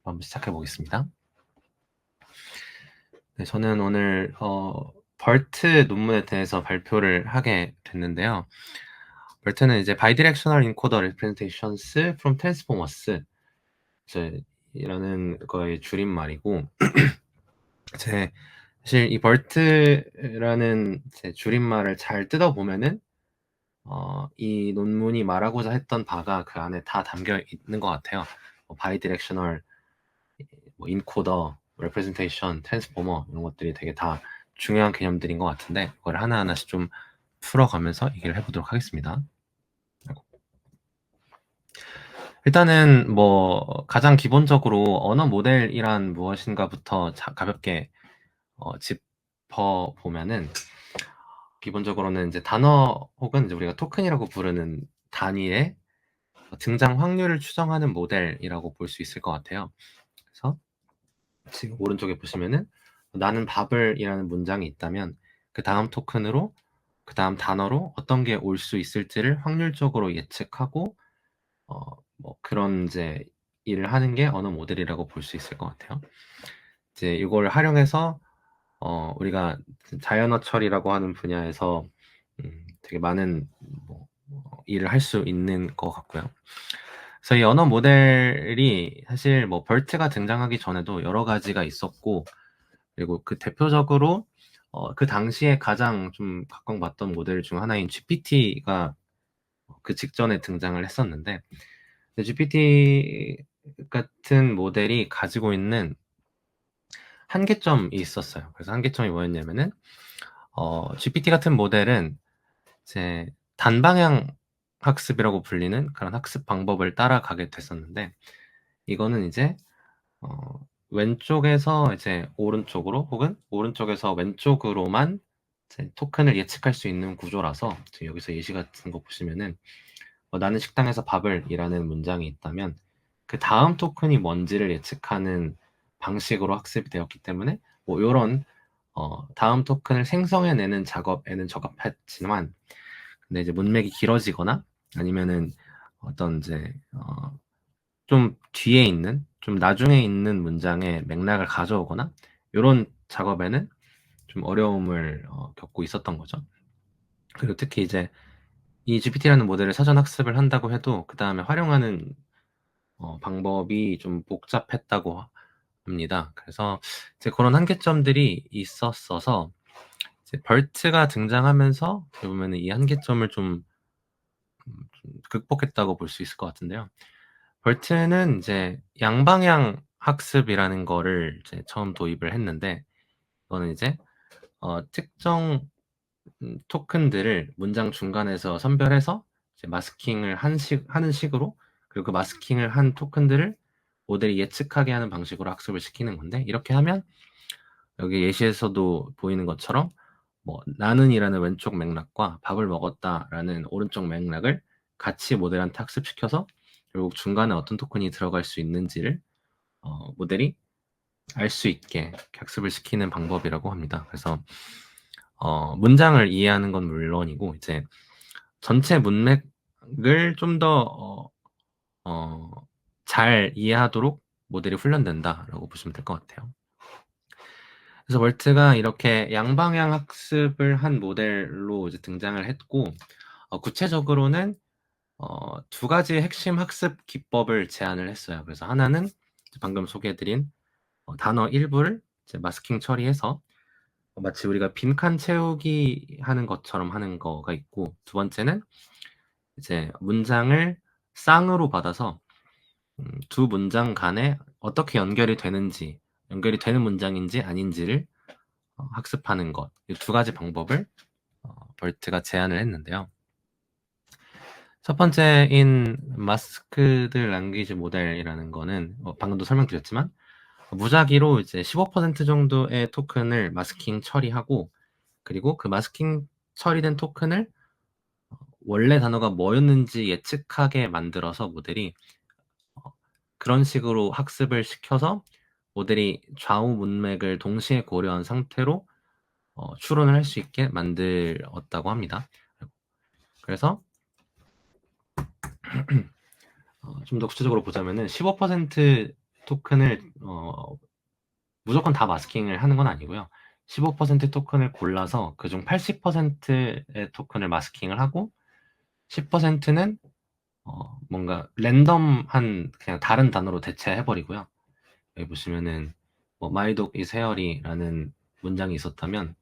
한번 시작해 보겠습니다. 네, 저는 오늘 벌트 논문에 대해서 발표를 하게 됐는데요. 벌트는 이제 Bidirectional Encoder Representations from Transformers 이제 이라는 거의 줄임말이고 제 사실 이 벌트라는 제 줄임말을 잘 뜯어 보면은 이 논문이 말하고자 했던 바가 그 안에 다 담겨 있는 것 같아요. Bidirectional 인코더, 레프레젠테이션, 트랜스포머 이런 것들이 되게 다 중요한 개념들인 것 같은데 그걸 하나하나씩 좀 풀어가면서 얘기를 해보도록 하겠습니다. 일단은 뭐 가장 기본적으로 언어 모델이란 무엇인가부터 가볍게 짚어보면은 기본적으로는 이제 단어 혹은 이제 우리가 토큰이라고 부르는 단위의 등장 확률을 추정하는 모델이라고 볼 수 있을 것 같아요. 그래서 지금 오른쪽에 보시면은 나는 밥을 이라는 문장이 있다면 그 다음 토큰으로 그 다음 단어로 어떤 게 올 수 있을지를 확률적으로 예측하고 뭐 그런 이제 일을 하는 게 언어 모델이라고 볼 수 있을 것 같아요. 이제 이걸 활용해서 우리가 자연어 처리라고 하는 분야에서 되게 많은 뭐 일을 할 수 있는 것 같고요. 그래서 이 언어 모델이 사실 뭐 벌트가 등장하기 전에도 여러 가지가 있었고 그리고 그 대표적으로 그 당시에 가장 좀 각광받던 모델 중 하나인 GPT가 그 직전에 등장을 했었는데 GPT 같은 모델이 가지고 있는 한계점이 있었어요. 그래서 한계점이 뭐였냐면은 GPT 같은 모델은 이제 단방향 학습이라고 불리는 그런 학습 방법을 따라가게 됐었는데 이거는 이제 어, 왼쪽에서 이제 오른쪽으로 혹은 오른쪽에서 왼쪽으로만 이제 토큰을 예측할 수 있는 구조라서 지금 여기서 예시 같은 거 보시면은 나는 식당에서 밥을 이라는 문장이 있다면 그 다음 토큰이 뭔지를 예측하는 방식으로 학습이 되었기 때문에 뭐 요런 다음 토큰을 생성해내는 작업에는 적합했지만 근데 이제 문맥이 길어지거나 아니면은 어떤 이제 좀 뒤에 있는 좀 나중에 있는 문장의 맥락을 가져오거나 요런 작업에는 좀 어려움을 겪고 있었던 거죠. 그리고 특히 이제 이 GPT라는 모델을 사전 학습을 한다고 해도 그 다음에 활용하는 방법이 좀 복잡했다고 합니다. 그래서 이제 그런 한계점들이 있었어서 이제 벌트가 등장하면서 어떻게 보면은 이 한계점을 좀 극복했다고 볼 수 있을 것 같은데요. 벌트는 이제 양방향 학습이라는 거를 이제 처음 도입을 했는데 이거는 이제 특정 토큰들을 문장 중간에서 선별해서 이제 마스킹을 하는 식으로 그리고 그 마스킹을 한 토큰들을 모델이 예측하게 하는 방식으로 학습을 시키는 건데 이렇게 하면 여기 예시에서도 보이는 것처럼 뭐 나는이라는 왼쪽 맥락과 밥을 먹었다라는 오른쪽 맥락을 같이 모델한테 학습시켜서 결국 중간에 어떤 토큰이 들어갈 수 있는지를 모델이 알 수 있게 학습을 시키는 방법이라고 합니다. 그래서 문장을 이해하는 건 물론이고 이제 전체 문맥을 좀 더 잘 이해하도록 모델이 훈련된다라고 보시면 될 것 같아요. 그래서 월트가 이렇게 양방향 학습을 한 모델로 이제 등장을 했고 구체적으로는 두 가지 핵심 학습 기법을 제안을 했어요. 그래서 하나는 방금 소개해드린 단어 일부를 이제 마스킹 처리해서 마치 우리가 빈칸 채우기 하는 것처럼 하는 거가 있고 두 번째는 이제 문장을 쌍으로 받아서 두 문장 간에 어떻게 연결이 되는지 연결이 되는 문장인지 아닌지를 학습하는 것. 이 두 가지 방법을 벌트가 제안을 했는데요. 첫 번째인 마스크드 랭귀지 모델이라는 거는 방금도 설명드렸지만 무작위로 이제 15% 정도의 토큰을 마스킹 처리하고 그리고 그 마스킹 처리된 토큰을 원래 단어가 뭐였는지 예측하게 만들어서 모델이 그런 식으로 학습을 시켜서 모델이 좌우 문맥을 동시에 고려한 상태로 추론을 할 수 있게 만들었다고 합니다. 그래서 좀 더 구체적으로 보자면은 15% 토큰을 무조건 다 마스킹을 하는 건 아니고요. 15% 토큰을 골라서 그중 80%의 토큰을 마스킹을 하고 10%는 뭔가 랜덤한 그냥 다른 단어로 대체해 버리고요. 여기 보시면은 뭐 My dog is hairy라는 문장이 있었다면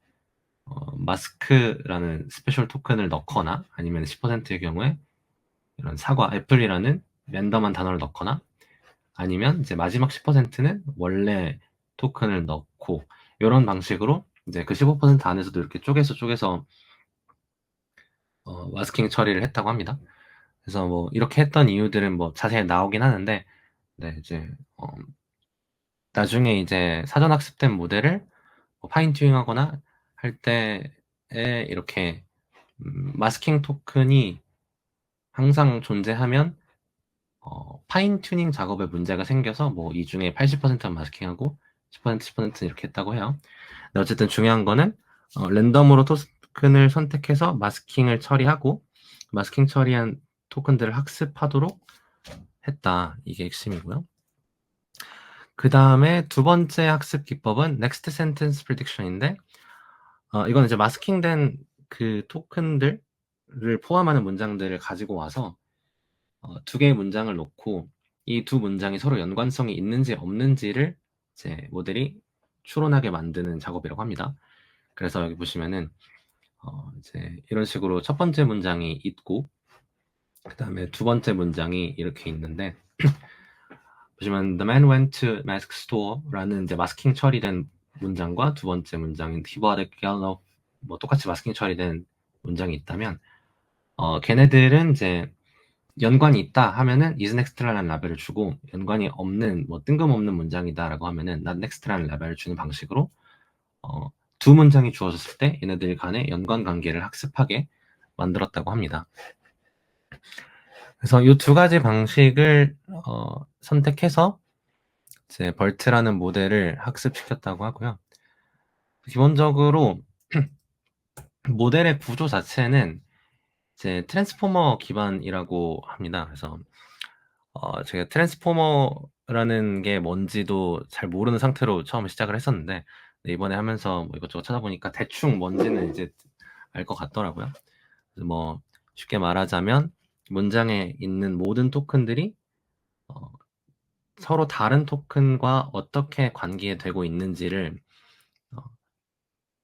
마스크라는 스페셜 토큰을 넣거나 아니면 10%의 경우에 이런 사과, 애플이라는 랜덤한 단어를 넣거나 아니면 이제 마지막 10%는 원래 토큰을 넣고 이런 방식으로 이제 그 15% 안에서도 이렇게 쪼개서 마스킹 처리를 했다고 합니다. 그래서 뭐 이렇게 했던 이유들은 뭐 자세히 나오긴 하는데 네, 이제 나중에 이제 사전 학습된 모델을 뭐 파인 튜닝하거나 할 때에 이렇게 마스킹 토큰이 항상 존재하면 파인 튜닝 작업에 문제가 생겨서 뭐 이 중에 80%는 마스킹하고 10%는 이렇게 했다고 해요. 근데 어쨌든 중요한 거는 랜덤으로 토큰을 선택해서 마스킹을 처리하고 마스킹 처리한 토큰들을 학습하도록 했다. 이게 핵심이고요. 그 다음에 두 번째 학습 기법은 Next Sentence Prediction인데 이건 이제 마스킹된 그 토큰들을 포함하는 문장들을 가지고 와서 두 개의 문장을 놓고 이 두 문장이 서로 연관성이 있는지 없는지를 이제 모델이 추론하게 만드는 작업이라고 합니다. 그래서 여기 보시면은 이제 이런 식으로 첫 번째 문장이 있고 그 다음에 두 번째 문장이 이렇게 있는데 보시면 The man went to mask store라는 이제 마스킹 처리된 문장과 두 번째 문장인 He bought a gallon 뭐 똑같이 마스킹 처리된 문장이 있다면 걔네들은 이제 연관이 있다 하면은 is next라는 라벨을 주고 연관이 없는 뭐 뜬금없는 문장이다라고 하면은 not next라는 라벨을 주는 방식으로 두 문장이 주어졌을 때 얘네들 간의 연관 관계를 학습하게 만들었다고 합니다. 그래서 이 두 가지 방식을 선택해서 이제 벌트라는 모델을 학습시켰다고 하고요. 기본적으로 모델의 구조 자체는 이제 트랜스포머 기반이라고 합니다. 그래서 제가 트랜스포머라는 게 뭔지도 잘 모르는 상태로 처음에 시작을 했었는데 이번에 하면서 뭐 이것저것 찾아보니까 대충 뭔지는 이제 알 것 같더라고요. 그래서 뭐 쉽게 말하자면 문장에 있는 모든 토큰들이 서로 다른 토큰과 어떻게 관계되고 있는지를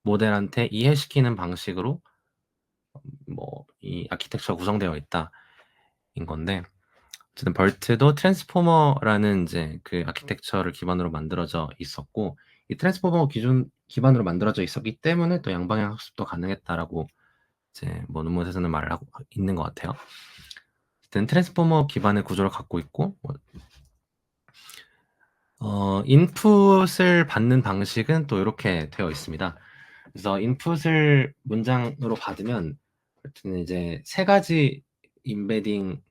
모델한테 이해시키는 방식으로 뭐 이 아키텍처가 구성되어 있다인 건데 어쨌든 벌트도 트랜스포머라는 이제 그 아키텍처를 기반으로 만들어져 있었고 이 트랜스포머 기반으로 만들어져 있었기 때문에 또 양방향 학습도 가능했다라고 이제 뭐 논문에서는 말을 하고 있는 것 같아요. 어쨌든 트랜스포머 기반의 구조를 갖고 있고 인풋을 받는 방식은 또 이렇게 되어 있습니다. 그래서 인풋을 문장으로 받으면 이제 세 가지 임베딩을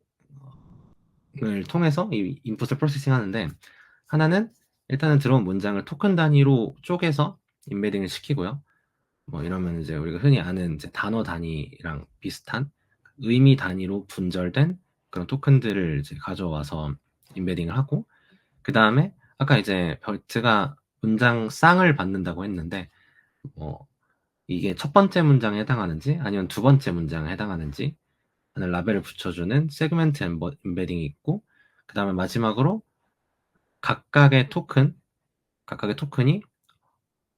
통해서 이 인풋을 프로세싱 하는데 하나는 일단은 들어온 문장을 토큰 단위로 쪼개서 임베딩을 시키고요. 뭐 이러면 이제 우리가 흔히 아는 이제 단어 단위랑 비슷한 의미 단위로 분절된 그런 토큰들을 이제 가져와서 임베딩을 하고 그 다음에 아까 이제 벌트가 문장 쌍을 받는다고 했는데 이게 첫 번째 문장에 해당하는지 아니면 두 번째 문장에 해당하는지 하는 라벨을 붙여주는 세그멘트 임베딩이 있고 그 다음에 마지막으로 각각의 토큰이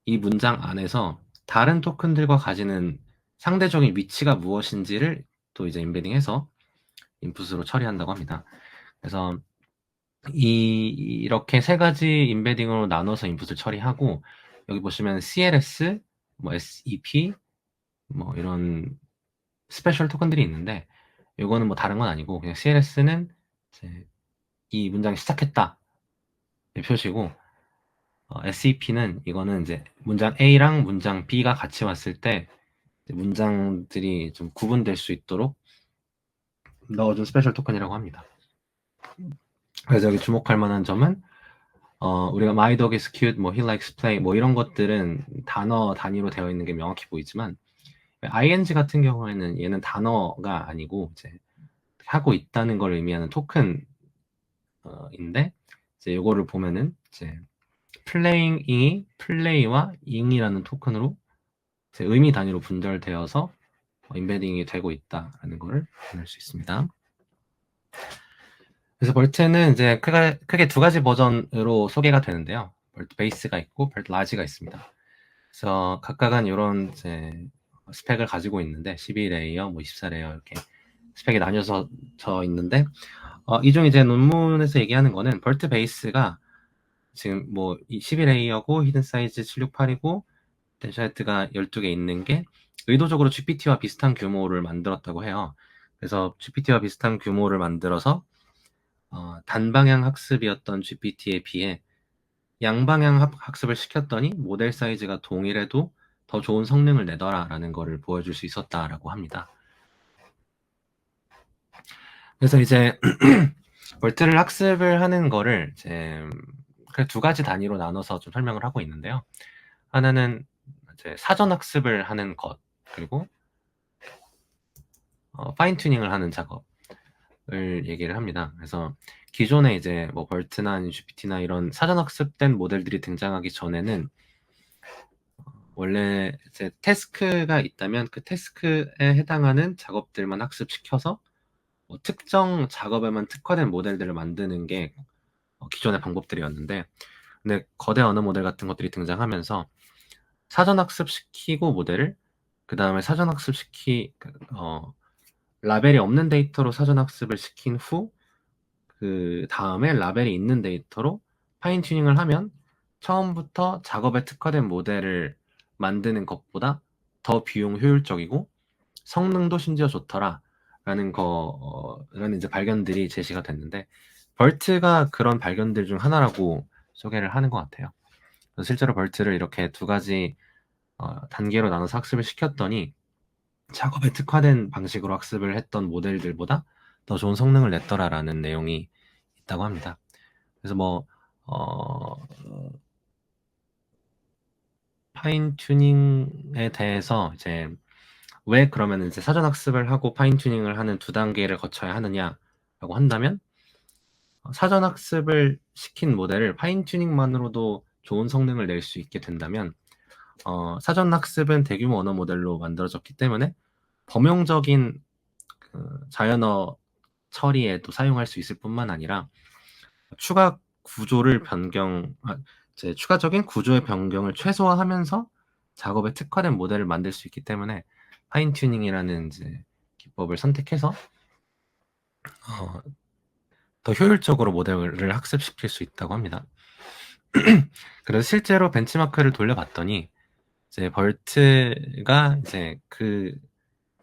이 문장 안에서 다른 토큰들과 가지는 상대적인 위치가 무엇인지를 또 이제 임베딩해서 인풋으로 처리한다고 합니다. 그래서 이렇게 세 가지 임베딩으로 나눠서 인풋을 처리하고 여기 보시면 CLS, 뭐 SEP, 뭐 이런 스페셜 토큰들이 있는데 이거는 뭐 다른 건 아니고 그냥 CLS는 이 문장이 시작했다 표시고 SEP는 이거는 이제 문장 A랑 문장 B가 같이 왔을 때 문장들이 좀 구분될 수 있도록 넣어준 스페셜 토큰이라고 합니다. 그래서 여기 주목할 만한 점은 우리가 My dog is cute, 뭐 he likes play, 뭐 이런 것들은 단어 단위로 되어 있는 게 명확히 보이지만 ing 같은 경우에는 얘는 단어가 아니고 이제 하고 있다는 걸 의미하는 토큰인데 이제 요거를 보면은 이제 플레잉이 플레이와 잉이라는 토큰으로 이제 의미 단위로 분절되어서 임베딩이 되고 있다라는 거를 확인할 수 있습니다. 그래서 벌트는 이제 크게 두 가지 버전으로 소개가 되는데요. 벌트 베이스가 있고 벌트 라지가 있습니다. 그래서 각각은 이런 이제 스펙을 가지고 있는데 12레이어, 뭐 24레이어 이렇게 스펙이 나뉘어서 있는데 이 중 이제 논문에서 얘기하는 거는 벌트 베이스가 지금 뭐 12레이어고 히든 사이즈 768이고 댄샤이트가 12개 있는 게 의도적으로 GPT와 비슷한 규모를 만들었다고 해요. 그래서 GPT와 비슷한 규모를 만들어서 단방향 학습이었던 GPT에 비해 양방향 학습을 시켰더니 모델 사이즈가 동일해도 더 좋은 성능을 내더라라는 거를 보여줄 수 있었다라고 합니다. 그래서 이제 벌트를 학습을 하는 거를 이제 두 가지 단위로 나눠서 좀 설명을 하고 있는데요. 하나는 이제 사전 학습을 하는 것, 그리고 파인 튜닝을 하는 작업을 얘기를 합니다. 그래서 기존에 이제 뭐 벌트나 GPT나 이런 사전 학습된 모델들이 등장하기 전에는 원래 이제 태스크가 있다면 그 태스크에 해당하는 작업들만 학습시켜서 뭐 특정 작업에만 특화된 모델들을 만드는 게 기존의 방법들이었는데, 근데 거대 언어 모델 같은 것들이 등장하면서 사전 학습시키고 모델을 그 다음에 사전 학습시키 라벨이 없는 데이터로 사전 학습을 시킨 후 그 다음에 라벨이 있는 데이터로 파인 튜닝을 하면 처음부터 작업에 특화된 모델을 만드는 것보다 더 비용 효율적이고 성능도 심지어 좋더라라는 라는 이제 발견들이 제시가 됐는데, 벌트가 그런 발견들 중 하나라고 소개를 하는 것 같아요. 그래서 실제로 벌트를 이렇게 두 가지 단계로 나눠서 학습을 시켰더니 작업에 특화된 방식으로 학습을 했던 모델들보다 더 좋은 성능을 냈더라라는 내용이 있다고 합니다. 그래서 뭐 파인 튜닝에 대해서 이제 왜 그러면 이제 사전 학습을 하고 파인 튜닝을 하는 두 단계를 거쳐야 하느냐라고 한다면, 사전 학습을 시킨 모델을 파인 튜닝만으로도 좋은 성능을 낼 수 있게 된다면 사전 학습은 대규모 언어 모델로 만들어졌기 때문에 범용적인 자연어 처리에도 사용할 수 있을 뿐만 아니라 추가 구조를 추가적인 구조의 변경을 최소화하면서 작업에 특화된 모델을 만들 수 있기 때문에 파인 튜닝이라는 이제 기법을 선택해서 더 효율적으로 모델을 학습시킬 수 있다고 합니다. 그래서 실제로 벤치마크를 돌려봤더니 이제 벌트가 이제 그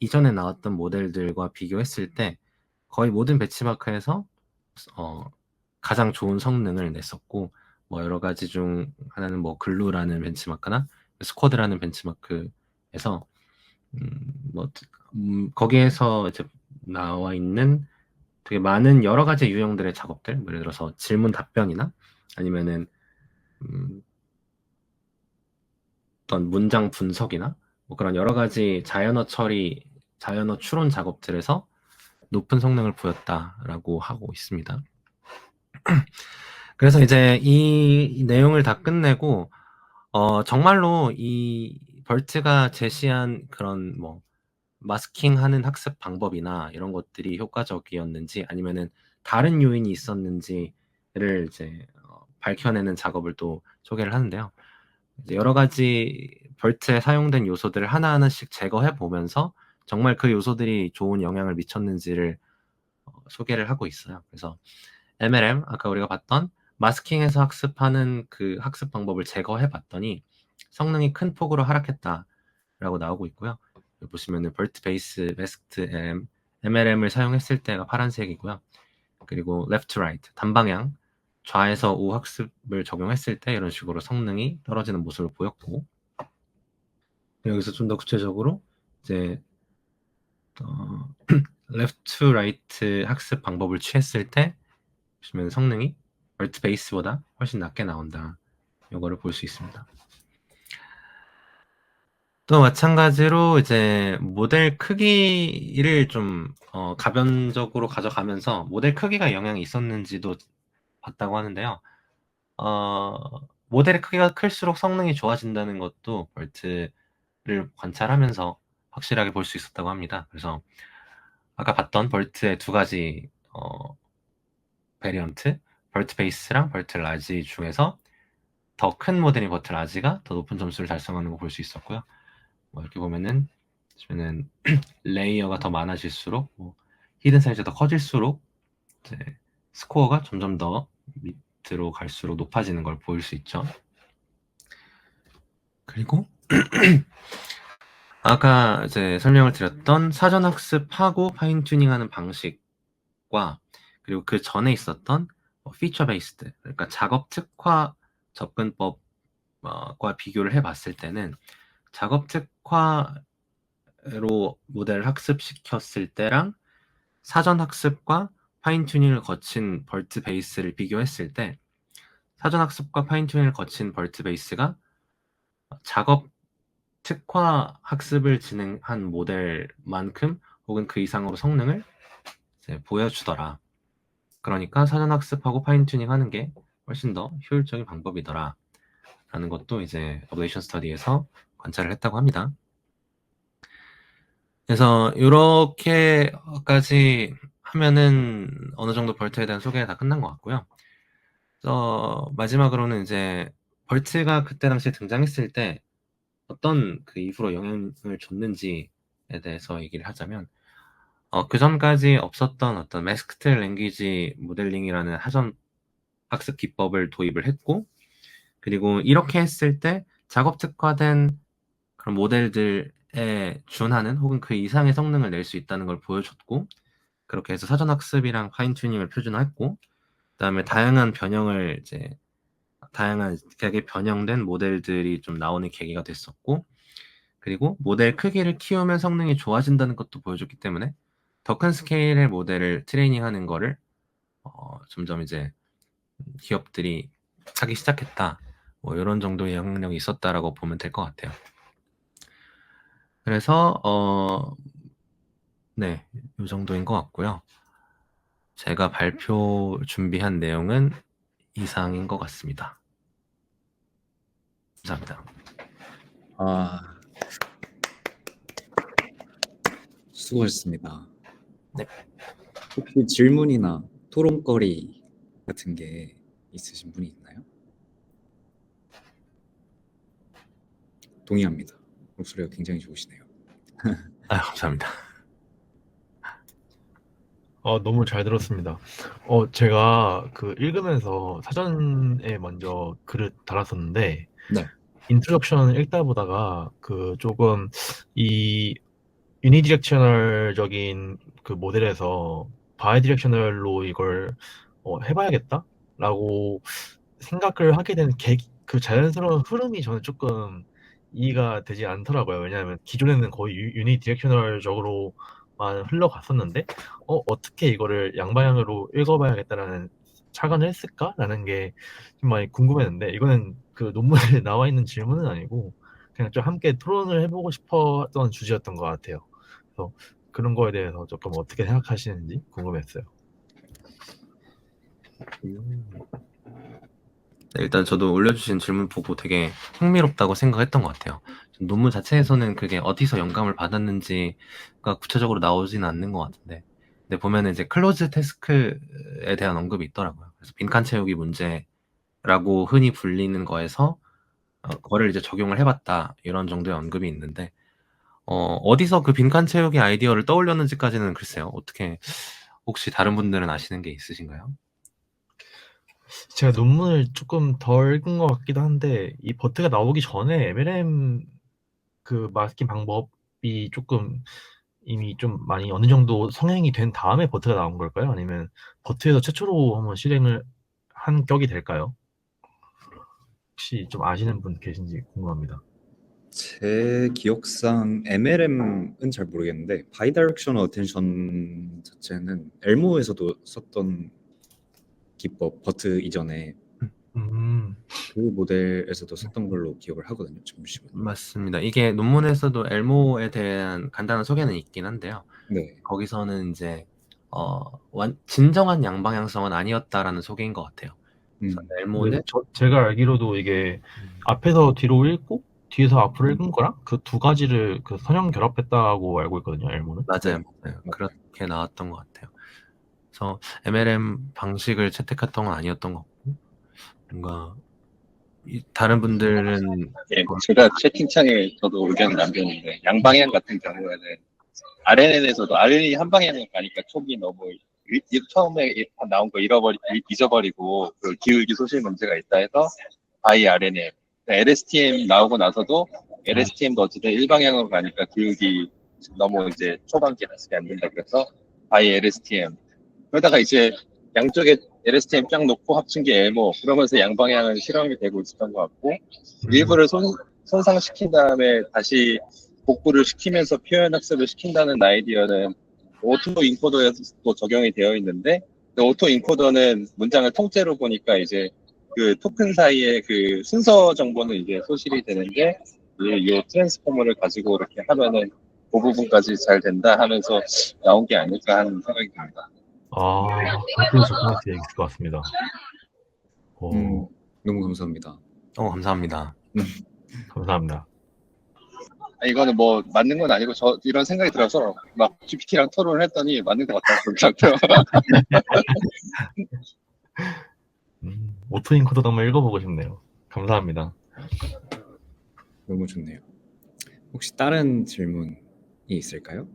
이전에 나왔던 모델들과 비교했을 때 거의 모든 벤치마크에서 가장 좋은 성능을 냈었고, 뭐 여러 가지 중 하나는 뭐 글루라는 벤치마크나 스쿼드라는 벤치마크에서 거기에서 이제 나와 있는 되게 많은 여러 가지 유형들의 작업들, 뭐 예를 들어서 질문 답변이나 아니면은 어떤 문장 분석이나 뭐 그런 여러 가지 자연어 처리, 자연어 추론 작업들에서 높은 성능을 보였다라고 하고 있습니다. 그래서 이제 이 내용을 다 끝내고 정말로 이 벌트가 제시한 그런 뭐 마스킹하는 학습 방법이나 이런 것들이 효과적이었는지 아니면은 다른 요인이 있었는지를 이제 밝혀내는 작업을 또 소개를 하는데요. 이제 여러 가지 벌트에 사용된 요소들을 하나하나씩 제거해 보면서 정말 그 요소들이 좋은 영향을 미쳤는지를 소개를 하고 있어요. 그래서 MLM, 아까 우리가 봤던 마스킹해서 학습하는 그 학습 방법을 제거해 봤더니 성능이 큰 폭으로 하락했다라고 나오고 있고요. 여기 보시면은 벌트 베이스 베스트 MLM을 사용했을 때가 파란색이고요. 그리고 left right 단방향 좌에서 우 학습을 적용했을 때 이런 식으로 성능이 떨어지는 모습을 보였고, 여기서 좀 더 구체적으로 이제 left right 학습 방법을 취했을 때 보시면 성능이 벌트 베이스보다 훨씬 낮게 나온다. 이거를 볼 수 있습니다. 또 마찬가지로 이제 모델 크기를 좀 가변적으로 가져가면서 모델 크기가 영향이 있었는지도 봤다고 하는데요. 모델의 크기가 클수록 성능이 좋아진다는 것도 벌트를 관찰하면서 확실하게 볼 수 있었다고 합니다. 그래서 아까 봤던 벌트의 두 가지 베리언트, 벌트 베이스랑 벌트 라지 중에서 더 큰 모델인 벌트 라지가 더 높은 점수를 달성하는 거 볼 수 있었고요. 뭐 이렇게 보면은 레이어가 더 많아질수록 히든 사이즈가 더 커질수록 이제 스코어가 점점 더 밑으로 갈수록 높아지는 걸 보일 수 있죠. 그리고 아까 이제 설명을 드렸던 사전 학습하고 파인 튜닝하는 방식과 그리고 그 전에 있었던 피처 베이스드, 그러니까 작업 특화 접근법과 비교를 해봤을 때는 작업 특화로 모델을 학습시켰을 때랑 사전 학습과 파인 튜닝을 거친 벌트 베이스를 비교했을 때 사전 학습과 파인 튜닝을 거친 벌트 베이스가 작업 특화 학습을 진행한 모델만큼 혹은 그 이상으로 성능을 이제 보여주더라. 그러니까 사전 학습하고 파인 튜닝 하는 게 훨씬 더 효율적인 방법이더라. 라는 것도 이제 어브레이션 스터디에서 관찰을 했다고 합니다. 그래서 이렇게까지 하면은 어느 정도 벌트에 대한 소개가 다 끝난 것 같고요. 마지막으로는 이제 벌트가 그때 당시에 등장했을 때 어떤 그 이후로 영향을 줬는지에 대해서 얘기를 하자면 그 전까지 없었던 어떤 매스크트 랭귀지 모델링이라는 하전 학습 기법을 도입을 했고 그리고 이렇게 했을 때 작업 특화된 그런 모델들에 준하는 혹은 그 이상의 성능을 낼 수 있다는 걸 보여줬고 그렇게 해서 사전 학습이랑 파인 튜닝을 표준화했고 그다음에 다양한 변형을 이제 다양한 되게 변형된 모델들이 좀 나오는 계기가 됐었고 그리고 모델 크기를 키우면 성능이 좋아진다는 것도 보여줬기 때문에 더 큰 스케일의 모델을 트레이닝하는 거를 점점 이제 기업들이 하기 시작했다. 뭐 이런 정도의 영향력이 있었다라고 보면 될 것 같아요. 그래서 네, 이 정도인 것 같고요. 제가 발표 준비한 내용은 이상인 것 같습니다. 감사합니다. 수고하셨습니다. 네. 혹시 질문이나 토론거리 같은 게 있으신 분이 있나요? 동의합니다. 목소리가 굉장히 좋으시네요. 감사합니다. 너무 잘 들었습니다. 제가 그 읽으면서 사전에 먼저 글을 달았었는데, 네. 인트로덕션 읽다 보다가 그 조금 이 유니디렉셔널적인 그 모델에서 바이디렉셔널로 이걸 해봐야겠다라고 생각을 하게 된 그 자연스러운 흐름이 저는 조금 이해가 되지 않더라고요. 왜냐하면 기존에는 거의 유니디렉셔널적으로만 흘러갔었는데 어떻게 이거를 양방향으로 읽어봐야겠다라는 착안을 했을까라는 게 좀 많이 궁금했는데 이거는 그 논문에 나와 있는 질문은 아니고 그냥 좀 함께 토론을 해보고 싶었던 주제였던 것 같아요. 그래서 그런 거에 대해서 조금 어떻게 생각하시는지 궁금했어요. 네, 일단 저도 올려주신 질문 보고 되게 흥미롭다고 생각했던 것 같아요. 논문 자체에서는 그게 어디서 영감을 받았는지가 구체적으로 나오지는 않는 것 같은데 근데 보면은 이제 클로즈 태스크에 대한 언급이 있더라고요. 그래서 빈칸 채우기 문제라고 흔히 불리는 거에서 그거를 이제 적용을 해봤다 이런 정도의 언급이 있는데 어디서 그 빈칸 채우기 아이디어를 떠올렸는지까지는 글쎄요. 어떻게 혹시 다른 분들은 아시는 게 있으신가요? 제가 논문을 조금 덜 읽은 것 같기도 한데 이 버트가 나오기 전에 MLM 그 마스킹 방법이 조금 이미 좀 많이 어느 정도 성행이 된 다음에 버트가 나온 걸까요? 아니면 버트에서 최초로 한번 실행을 한 격이 될까요? 혹시 좀 아시는 분 계신지 궁금합니다. 제 기억상 MLM은 잘 모르겠는데 바이다이렉셔널 어텐션 자체는 엘모에서도 썼던 기법 버트 이전에 그 모델에서도 썼던 걸로 기억을 하거든요. 잠시만요. 맞습니다. 이게 논문에서도 엘모에 대한 간단한 소개는 있긴 한데요. 네. 거기서는 이제 진정한 양방향성은 아니었다라는 소개인 것 같아요. 엘모는 제가 알기로도 이게 앞에서 뒤로 읽고 뒤에서 앞으로 읽은 거랑 그 두 가지를 그 선형 결합했다고 알고 있거든요. 엘모는. 맞아요. 그렇게 나왔던 것 같아요. 그래서 MLM 방식을 채택했던 건 아니었던 것 같고, 뭔가 다른 분들은 예, 제가 채팅창에 저도 의견을 남겼는데 양방향 같은 경우에는 RNN에서도 RNN이 한 방향을 가니까 촉이 너무 처음에 나온 거 잊어버리고 그 기울기 소실 문제가 있다 해서 바이 RNN, LSTM 나오고 나서도 LSTM도 어쨌든 일방향으로 가니까 기울기 너무 이제 초반기 하시게 안 된다 그래서 바이 LSTM. 그러다가 이제 양쪽에 LSTM 쫙 놓고 합친 게 엘모, 그러면서 양방향은 실험이 되고 있었던 것 같고, 일부를 손상시킨 다음에 다시 복구를 시키면서 표현 학습을 시킨다는 아이디어는 오토 인코더에도 적용이 되어 있는데, 오토 인코더는 문장을 통째로 보니까 이제 그 토큰 사이에 그 순서 정보는 이제 소실이 되는데, 이 트랜스포머를 가지고 이렇게 하면은 그 부분까지 잘 된다 하면서 나온 게 아닐까 하는 생각이 듭니다. 그렇게 접근할 수 있을 것 같습니다. 너무 감사합니다. 감사합니다. 감사합니다. 이거는 뭐 맞는 건 아니고 저 이런 생각이 들어서 막 GPT랑 토론을 했더니 맞는 것 같다 그렇더라고요. 오토 인코더도 한번 읽어보고 싶네요. 감사합니다. 너무 좋네요. 혹시 다른 질문이 있을까요?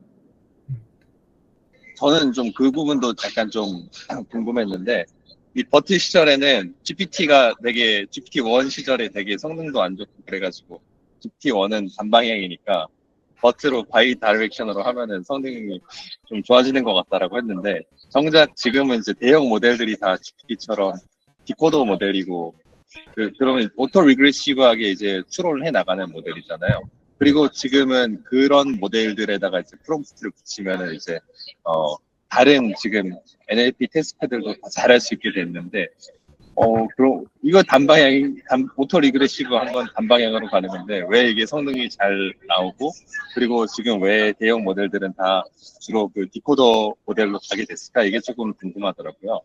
저는 좀 그 부분도 약간 좀 궁금했는데 이 버트 시절에는 GPT가 되게 GPT-1 시절에 되게 성능도 안 좋고 그래가지고 GPT-1은 반방향이니까 버트로 바이 다이렉션으로 하면은 성능이 좀 좋아지는 것 같다라고 했는데 정작 지금은 이제 대형 모델들이 다 GPT처럼 디코더 모델이고 그러면 오토 리그레시브하게 이제 추론을 해 나가는 모델이잖아요. 그리고 지금은 그런 모델들에다가 이제 프롬프트를 붙이면은 이제 다른 지금 NLP 테스트들도 다 잘할 수 있게 됐는데 그럼 이거 오토 리그레시브 한 건 단방향으로 가는 건데 왜 이게 성능이 잘 나오고 그리고 지금 왜 대형 모델들은 다 주로 그 디코더 모델로 가게 됐을까 이게 조금 궁금하더라고요.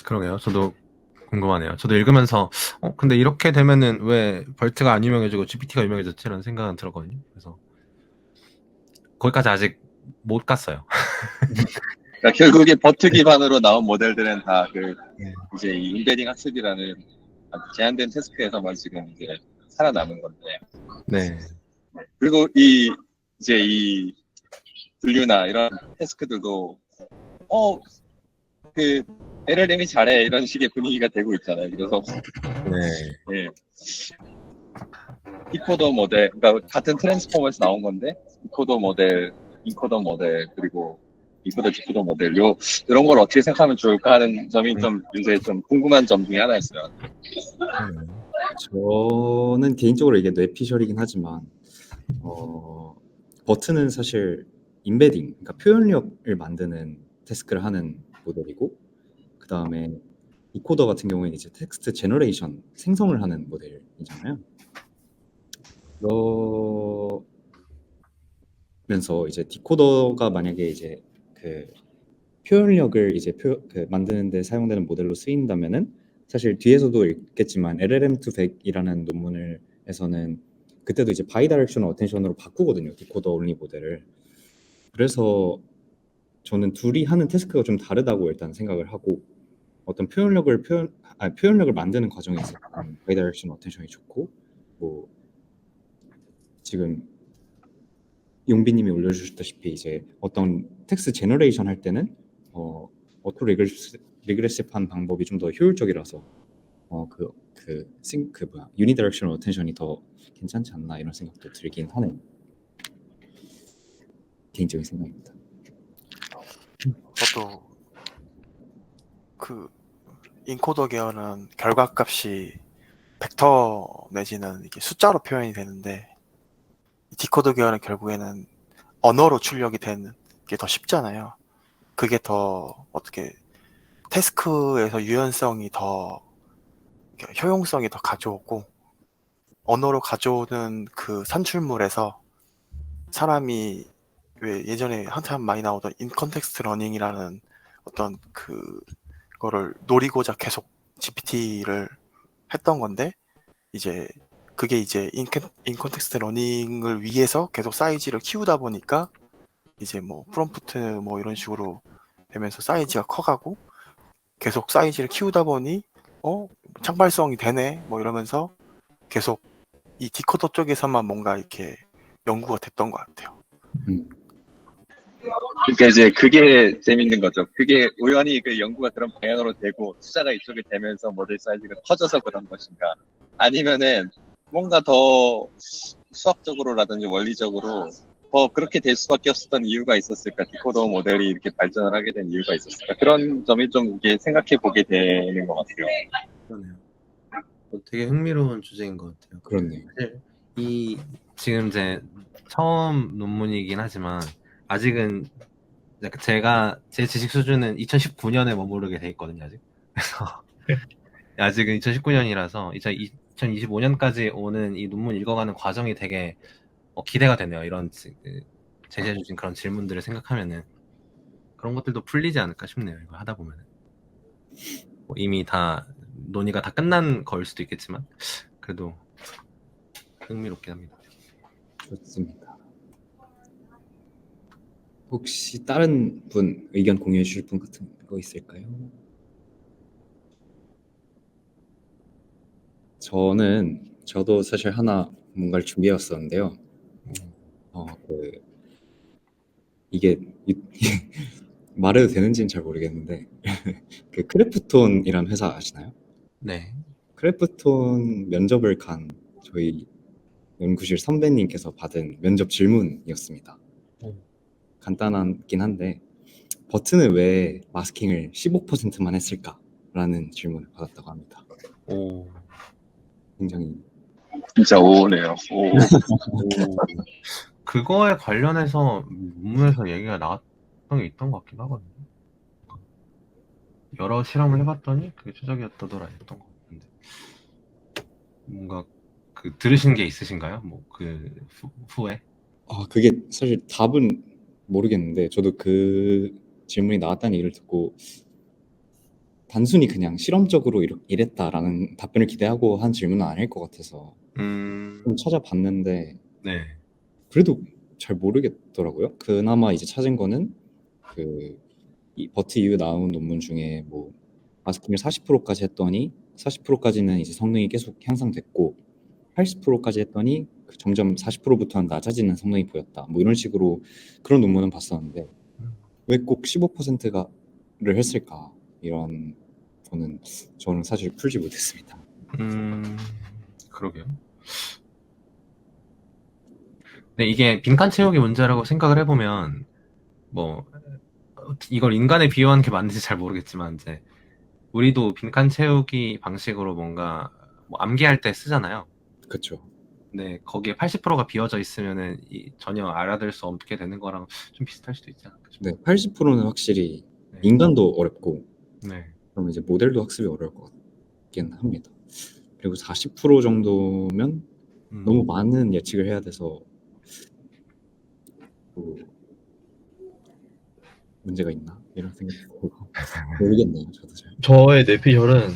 그러게요. 저도 궁금하네요. 저도 읽으면서 근데 이렇게 되면은 왜 벌트가 안 유명해지고 GPT가 유명해졌지? 라는 생각은 들었거든요. 그래서 거기까지 아직 못 갔어요. 그러니까 결국에 버트 기반으로 나온 모델들은 다 이제 이 인베딩 학습이라는 제한된 태스크에서만 지금 이제 살아남은 건데. 네. 그리고 이 분류나 이런 태스크들도 그 LLM이 잘해 이런 식의 분위기가 되고 있잖아요. 그래서 예. 디코더 모델, 그러니까 같은 트랜스포머에서 나온 건데 디코더 모델, 인코더 모델 그리고 인코더 디코더 모델 이런 걸 어떻게 생각하면 좋을까 하는 점이 좀 요새 좀 궁금한 점 중에 하나였어요. 저는 개인적으로 이게 뇌피셜이긴 하지만 버튼은 사실 인베딩, 그러니까 표현력을 만드는 태스크를 하는 모델이고 그 다음에 디코더 같은 경우에는 이제 텍스트 제너레이션 생성을 하는 모델이잖아요. 그러면서 이제 디코더가 만약에 이제 그 표현력을 이제 만드는데 사용되는 모델로 쓰인다면은 사실 뒤에서도 읽겠지만 LLM200이라는 논문에서는 그때도 이제 바이다이렉셔널 어텐션으로 바꾸거든요. 디코더 온리 모델을. 그래서 저는 둘이 하는 태스크가 좀 다르다고 일단 생각을 하고 어떤 표현력을 만드는 과정에서 바이다이렉셔널 어텐션이 좋고 뭐 지금 용비님이 올려주셨다시피 이제 어떤 텍스트 제너레이션 할 때는 오토 리그레시브한 방법이 좀 더 효율적이라서 유니다이렉셔널 어텐션이 더 괜찮지 않나 이런 생각도 들긴 하네요. 개인적인 생각입니다. 저도 그 인코더 계열은 결과값이 벡터 내지는 이게 숫자로 표현이 되는데 디코더 계열은 결국에는 언어로 출력이 되는 게 더 쉽잖아요. 그게 더 어떻게 태스크에서 유연성이 더 효용성이 더 가져오고 언어로 가져오는 그 산출물에서 사람이 왜 예전에 한참 많이 나오던 인컨텍스트 러닝이라는 어떤 그거를 노리고자 계속 GPT를 했던 건데, 이제 그게 이제 인컨텍스트 러닝을 위해서 계속 사이즈를 키우다 보니까 이제 뭐 프롬프트 뭐 이런 식으로 되면서 사이즈가 커가고, 계속 사이즈를 키우다 보니 창발성이 되네 뭐 이러면서 계속 이 디코더 쪽에서만 뭔가 이렇게 연구가 됐던 것 같아요. 음. 그러니까 이제 그게 재밌는 거죠. 그게 우연히 그 연구가 그런 방향으로 되고 투자가 이쪽에 되면서 모델 사이즈가 커져서 그런 것인가, 아니면은 뭔가 더 수학적으로라든지 원리적으로 더 그렇게 될 수밖에 없었던 이유가 있었을까, 디코더 모델이 이렇게 발전을 하게 된 이유가 있었을까, 그런 점이 좀 이게 생각해 보게 되는 것 같아요. 그러네요. 되게 흥미로운 주제인 것 같아요. 그렇네요. 사실 이 지금 이제 처음 논문이긴 하지만 아직은 제 지식 수준은 2019년에 머무르게 돼 있거든요, 아직. 그래서 아직은 2019년이라서 2025년까지 오는 이 논문 읽어가는 과정이 되게 기대가 되네요. 이런 제시해 주신 그런 질문들을 생각하면은 그런 것들도 풀리지 않을까 싶네요. 이거 하다 보면은 뭐 이미 다 논의가 다 끝난 거일 수도 있겠지만 그래도 흥미롭긴 합니다. 좋습니다. 혹시 다른 분 의견 공유해 주실 분 같은 거 있을까요? 저도 사실 하나 뭔가를 준비해 왔었는데요. 이게 말해도 되는지는 잘 모르겠는데 그 크래프톤이라는 회사 아시나요? 네. 크래프톤 면접을 간 저희 연구실 선배님께서 받은 면접 질문이었습니다. 간단하긴 한데 버튼을 왜 마스킹을 15%만 했을까라는 질문을 받았다고 합니다. 오. 굉장히 진짜 오네요. 오. 그거에 관련해서 논문에서 얘기가 나왔던 게 있던 것 같기도 하거든요. 여러 실험을 해봤더니 그게 최적이었다더라 했던 것 같은데 뭔가 들으신 게 있으신가요? 뭐 후에? 그게 사실 답은 모르겠는데 저도 그 질문이 나왔다는 얘기를 듣고 단순히 그냥 실험적으로 이랬다라는 답변을 기대하고 한 질문은 아닐 것 같아서 좀 찾아봤는데 네. 그래도 잘 모르겠더라고요. 그나마 이제 찾은 거는 이 버트 이후 나온 논문 중에 뭐 마스킹을 40%까지 했더니 40%까지는 이제 성능이 계속 향상됐고 80%까지 했더니 점점 40%부터는 낮아지는 성능이 보였다. 뭐 이런 식으로 그런 논문은 봤었는데 왜 꼭 15%를 했을까? 이런 거는 저는 사실 풀지 못했습니다. 그러게요. 네, 이게 빈칸 채우기 문제라고 생각을 해보면 뭐 이걸 인간에 비유하는 게 맞는지 잘 모르겠지만 이제 우리도 빈칸 채우기 방식으로 뭔가 뭐 암기할 때 쓰잖아요. 그렇죠. 네, 거기에 80%가 비어져 있으면은 전혀 알아들 수 없게 되는 거랑 좀 비슷할 수도 있지 않을까 싶어요. 네, 80%는 확실히 네. 인간도 어렵고 네. 그럼 이제 모델도 학습이 어려울 것 같긴 합니다. 그리고 40% 정도면 너무 많은 예측을 해야 돼서 문제가 있나 이런 생각이 들고 모르겠네요. 저도 잘. 저의 뇌피셜은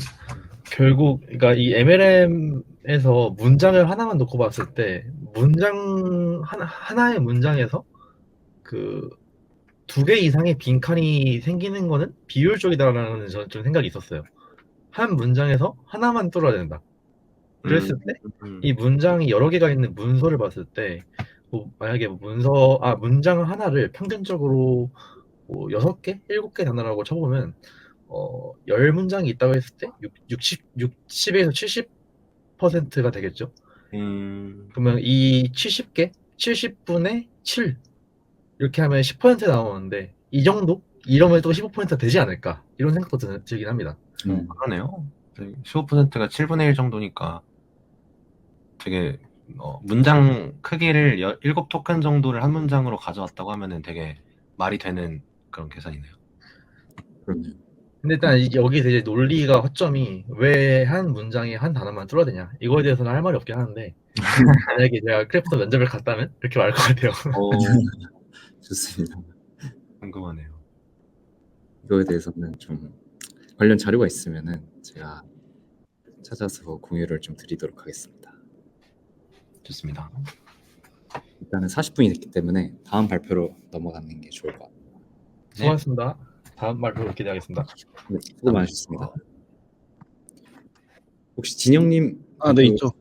결국 그러니까 이 MLM에서 문장을 하나만 놓고 봤을 때 문장 하나의 문장에서 그 2개 이상의 빈칸이 생기는 거는 비효율적이다라는 저는 좀 생각이 있었어요. 한 문장에서 하나만 뚫어야 된다. 그랬을 때 이 문장이 여러 개가 있는 문서를 봤을 때 뭐 만약에 문장 하나를 평균적으로 뭐 6개, 7개 단어라고 쳐보면 10문장이 있다고 했을 때 60에서 70%가 되겠죠. 그러면 이 70개, 70분의 7 이렇게 하면 10% 나오는데 이 정도? 이러면 또 15%가 되지 않을까 이런 생각도 들긴 합니다. 그러네요. 15%가 7분의 1 정도니까 되게 문장 크기를 7토큰 정도를 한 문장으로 가져왔다고 하면은 되게 말이 되는 그런 계산이네요. 그렇네요. 근데 일단 여기서 이제 논리가 허점이 왜 한 문장에 한 단어만 뚫어야 되냐 이거에 대해서는 할 말이 없긴 하는데 만약에 제가 크래프터 면접을 갔다면 이렇게 말할 것 같아요. 좋습니다. 궁금하네요. 이거에 대해서는 좀 관련 자료가 있으면은 제가 찾아서 공유를 좀 드리도록 하겠습니다. 좋습니다. 일단은 40분이 됐기 때문에 다음 발표로 넘어가는 게 좋을 것 같아요. 수고하셨습니다. 다음 말로 기대하겠습니다. 네, 수고 많으셨습니다. 혹시 진영님 아, 네, 있죠.